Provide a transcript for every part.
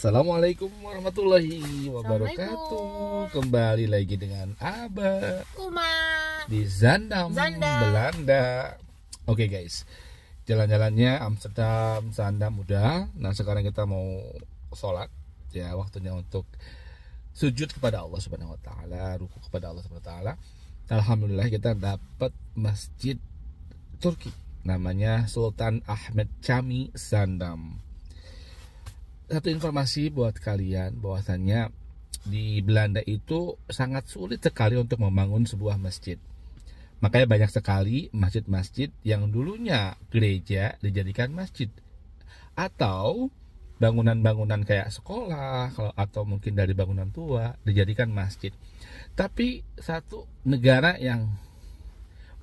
Assalamualaikum warahmatullahi wabarakatuh. Kembali lagi dengan Aba Uma di Zaandam, Belanda. Oke guys, jalan-jalannya Amsterdam, Zaandam udah. Nah sekarang kita mau sholat. Ya waktunya untuk sujud kepada Allah Subhanahu Wa Taala, ruku kepada Allah Subhanahu Wa Taala. Alhamdulillah kita dapat masjid Turki, namanya Sultan Ahmet Cami Zaandam. Satu informasi buat kalian bahwasannya di Belanda itu sangat sulit sekali untuk membangun sebuah masjid. Makanya banyak sekali masjid-masjid yang dulunya gereja dijadikan masjid, atau bangunan-bangunan kayak sekolah atau mungkin dari bangunan tua dijadikan masjid. Tapi satu negara yang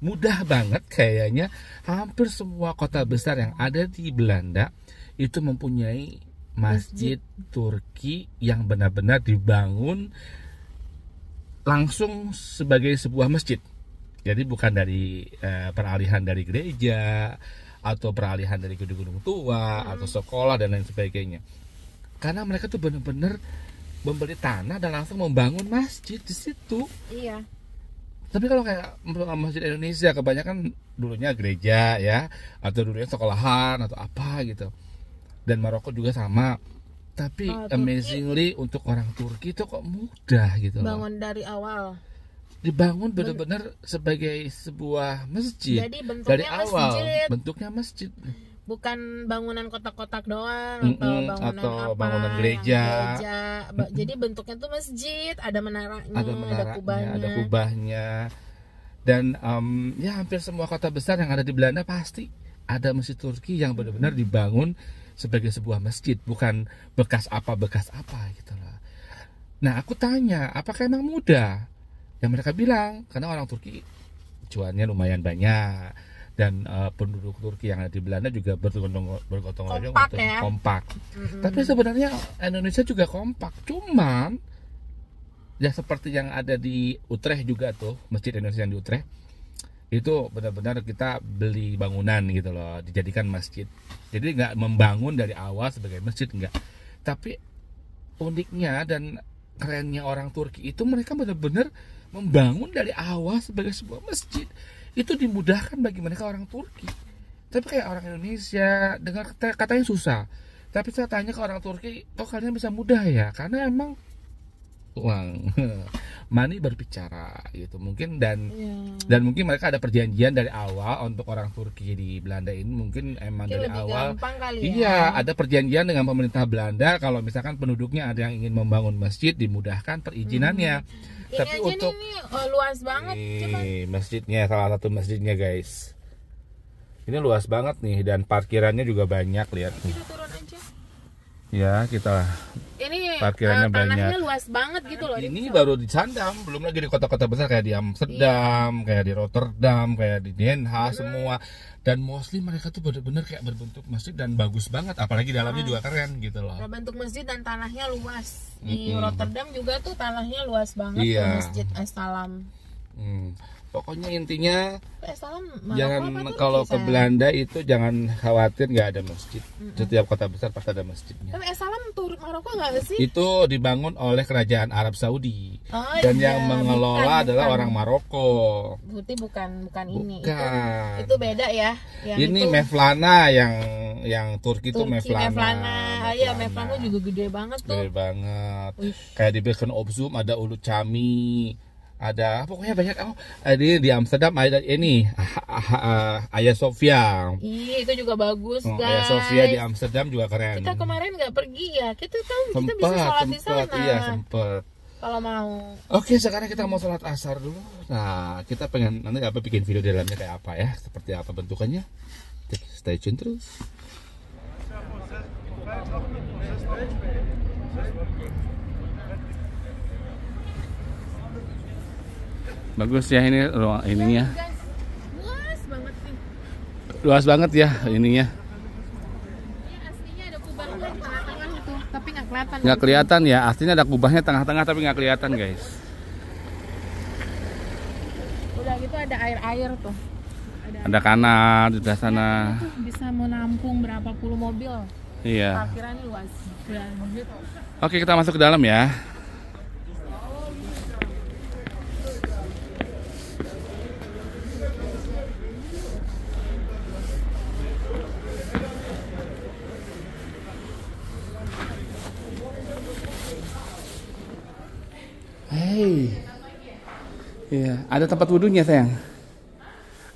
mudah banget kayaknya, hampir semua kota besar yang ada di Belanda itu mempunyai masjid Turki yang benar-benar dibangun langsung sebagai sebuah masjid. Jadi bukan dari peralihan dari gereja atau peralihan dari gedung-gedung tua atau sekolah dan lain sebagainya. Karena mereka tuh benar-benar membeli tanah dan langsung membangun masjid di situ. Iya. Tapi kalau kayak masjid Indonesia kebanyakan dulunya gereja ya, atau dulunya sekolahan atau apa gitu. Dan Maroko juga sama. Tapi amazingly untuk orang Turki itu kok mudah gitu loh. Bangun dari awal. Dibangun benar-benar sebagai sebuah masjid. Jadi bentuknya dari awal masjid. Bentuknya masjid. Bukan bangunan kotak-kotak doang atau bangunan gereja. Jadi bentuknya tuh masjid, ada menaranya, ada kubahnya. Dan ya hampir semua kota besar yang ada di Belanda pasti ada masjid Turki yang benar-benar dibangun sebagai sebuah masjid, bukan bekas apa gitu loh. Nah aku tanya, apakah emang mudah? Yang mereka bilang karena orang Turki cuannya lumayan banyak, dan penduduk Turki yang ada di Belanda juga bergotong royong untuk kompak. Tapi sebenarnya Indonesia juga kompak, cuman ya seperti yang ada di Utrecht juga tuh, masjid Indonesia yang di Utrecht itu benar-benar kita beli bangunan gitu loh, dijadikan masjid. Jadi nggak membangun dari awal sebagai masjid, enggak. Tapi uniknya dan kerennya orang Turki itu mereka benar-benar membangun dari awal sebagai sebuah masjid. Itu dimudahkan bagi mereka orang Turki. Tapi kayak orang Indonesia dengar katanya susah. Tapi saya tanya ke orang Turki, kok kalian bisa mudah ya? Karena emang uang, money berbicara gitu mungkin, dan mungkin mereka ada perjanjian dari awal untuk orang Turki di Belanda ini, mungkin emang dari awal ada perjanjian dengan pemerintah Belanda kalau misalkan penduduknya ada yang ingin membangun masjid dimudahkan perizinannya. Tapi ini untuk ini luas banget. Coba. Masjidnya, salah satu masjidnya guys, ini luas banget nih dan parkirannya juga banyak, lihat nih. Turun aja. Ya kita ini parkirannya tanahnya banyak. luas banget gitu loh. Ini baru di Zaandam, belum lagi di kota-kota besar kayak di Amsterdam, kayak di Rotterdam, kayak di Den Haag semua. Dan mostly mereka tuh bener-bener kayak berbentuk masjid dan bagus banget, apalagi dalamnya juga keren gitu loh. Berbentuk masjid dan tanahnya luas. Di Rotterdam juga tuh tanahnya luas banget tuh, Masjid Es-Salam. Pokoknya intinya Es-Salam jangan kalau ke Belanda itu jangan khawatir nggak ada masjid. Setiap kota besar pasti ada masjidnya. Tapi Es-Salam turut Maroko nggak sih? Itu dibangun oleh kerajaan Arab Saudi, dan yang mengelola adalah orang Maroko. Berarti bukan ini. Bukan. Itu beda ya. Yang ini itu, Mevlana yang Turki itu Mevlana. Iya, Mevlana juga gede banget tuh. Gede banget. Kayak di Bergen op Zoom ada Ulu Cami. Ada pokoknya banyak. Di Amsterdam ada ini Hagia Sophia. Itu juga bagus guys. Hagia Sophia di Amsterdam juga keren. Kita kemarin nggak pergi ya. Kita bisa sholat di sana. Iya sempet. Kalau mau. Oke, sekarang kita mau sholat asar dulu. Nah kita pengen nanti bikin video di dalamnya kayak apa ya, seperti apa bentukannya. Stay tune terus. Bagus ya ini ruang ininya. Luas banget sih. Luas banget ya ininya. Ini aslinya ada kubahnya di tengah-tengah itu, tapi nggak kelihatan. Nggak kelihatan ya, aslinya ada kubahnya tengah-tengah tapi nggak kelihatan guys. Udah gitu ada air tuh. Ada kanal di sana. Itu bisa menampung berapa puluh mobil. Iya. Parkirannya luas. Oke, kita masuk ke dalam ya. Hey. Iya, ada tempat wudhunya, sayang.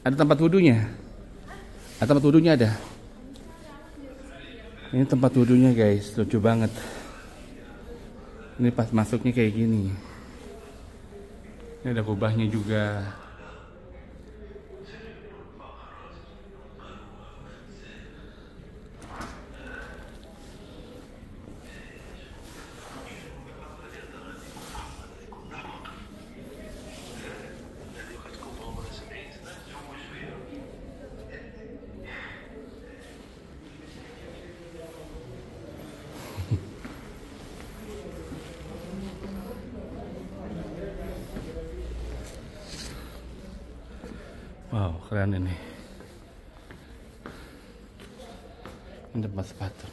Ada tempat wudhunya. Ada tempat wudhunya ada. Ini tempat wudhunya, guys. Lucu banget. Ini pas masuknya kayak gini. Ini ada kubahnya juga. Wow, keren ini. Ini tempat sepatu.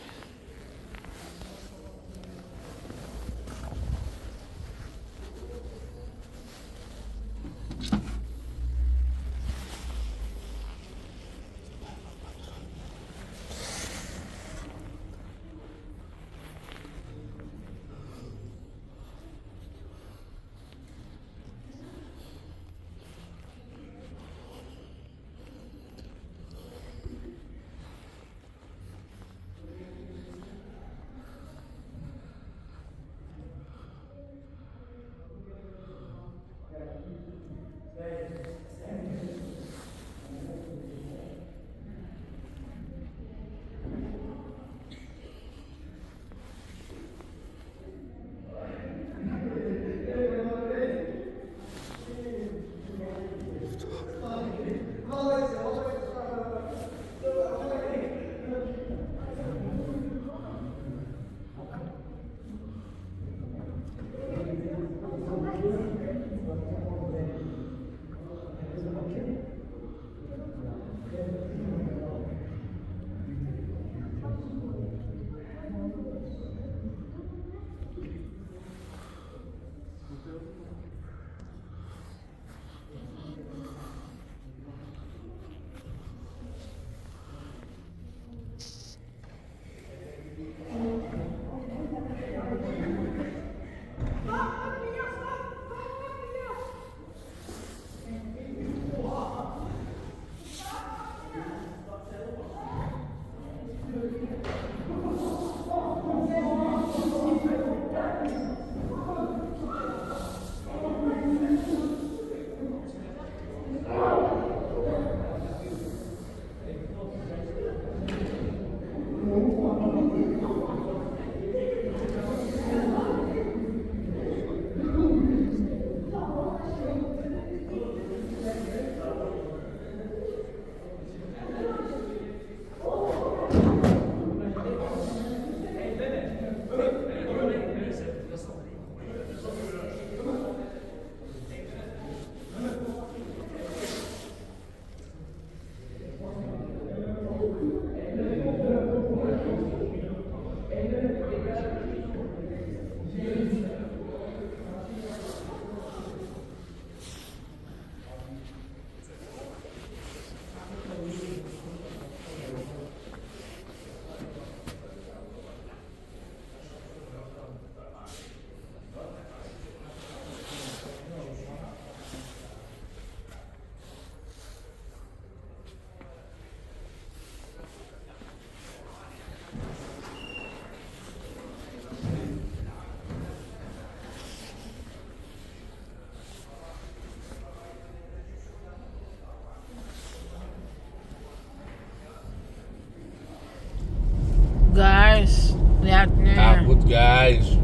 Guys, lihat nih. Kabut, guys.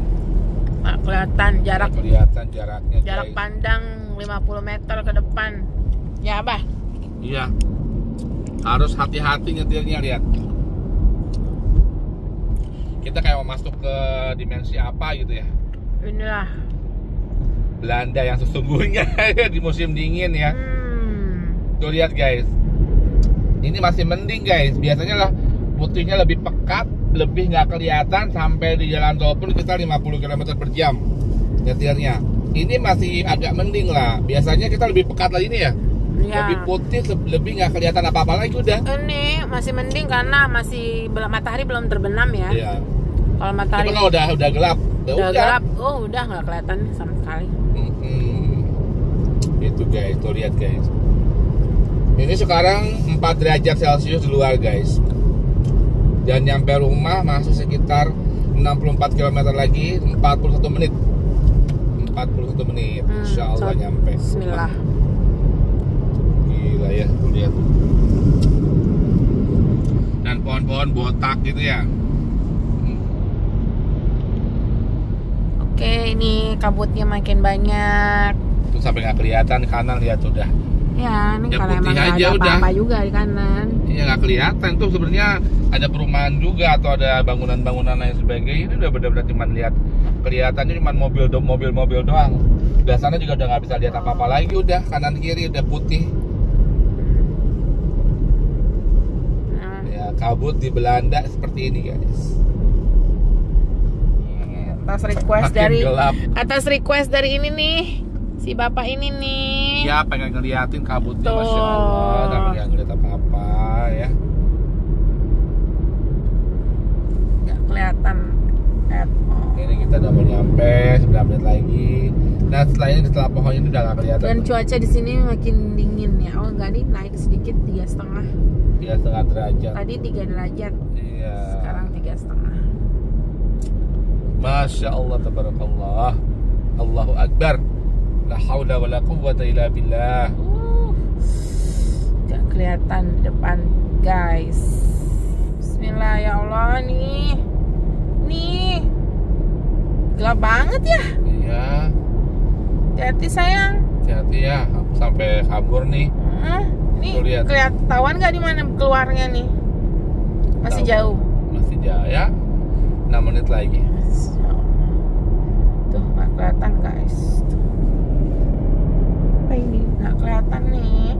Nggak kelihatan jarak. Nggak kelihatan jaraknya, Jarak guys. pandang 50 meter ke depan. Ya, Abah. Iya. Harus hati-hati nyetirnya, lihat. Kita kayak mau masuk ke dimensi apa gitu ya. Inilah Belanda yang sesungguhnya di musim dingin ya. Tuh lihat, guys. Ini masih mending, guys. Biasanya lah putihnya lebih pekat, lebih nggak kelihatan, sampai di jalan tol pun kita 50 km per jam nyetirnya. Ini masih agak mending lah. Biasanya kita lebih pekat lagi nih ya. Lebih putih, lebih nggak kelihatan apa-apa lagi udah. Ini masih mending karena masih matahari belum terbenam ya. Iya. Kalau matahari kalau udah gelap, udah gelap, udah nggak kelihatan sama sekali. Itu guys, tuh lihat guys. Ini sekarang 4 derajat Celcius di luar guys. Dan nyampe rumah masih sekitar 64 km lagi, 41 menit. 41 menit, insya Allah nyampe. Bismillah. Gila ya, tuh lihat. Dan pohon-pohon botak gitu ya. Oke, ini kabutnya makin banyak. Tuh sampai nggak kelihatan kanan, lihat udah. Ya, ini kalau emang aja ada udah. apa-apa juga di kanan. Iya, nggak kelihatan tuh sebenarnya ada perumahan juga atau ada bangunan-bangunan lain sebagainya. Ini udah benar-benar cuma lihat, kelihatannya cuma mobil doang. Di sana juga udah nggak bisa lihat apa-apa lagi, udah kanan kiri udah putih. Ya, kabut di Belanda seperti ini guys. Atas request dari ini nih, si bapak ini nih. Ya, pengen ngeliatin kabutnya, Masya Allah, tapi nggak ngeliat apa-apa ya. Nggak kelihatan. Ini kita udah mau nyampe 9 menit lagi. Nah, setelah pohon ini udah nggak kelihatan. Dan cuaca di sini makin dingin ya. Oh enggak nih, naik sedikit 3,5. 3,5 derajat. Tadi 3 derajat. Iya. Sekarang 3,5. Masya Allah, tabarakallah, Allahu Akbar, la haula wa la quwwata illa billah. Gak kelihatan di depan guys. Bismillah ya Allah, nih gelap banget ya. Iya. Hati-hati sayang. Hati-hati ya, sampai kabur nih. Nih kelihatan nggak di mana keluarnya nih? Masih jauh. Masih jauh ya. 6 menit lagi. Tuh nggak kelihatan guys. Apa ini? Nggak kelihatan nih.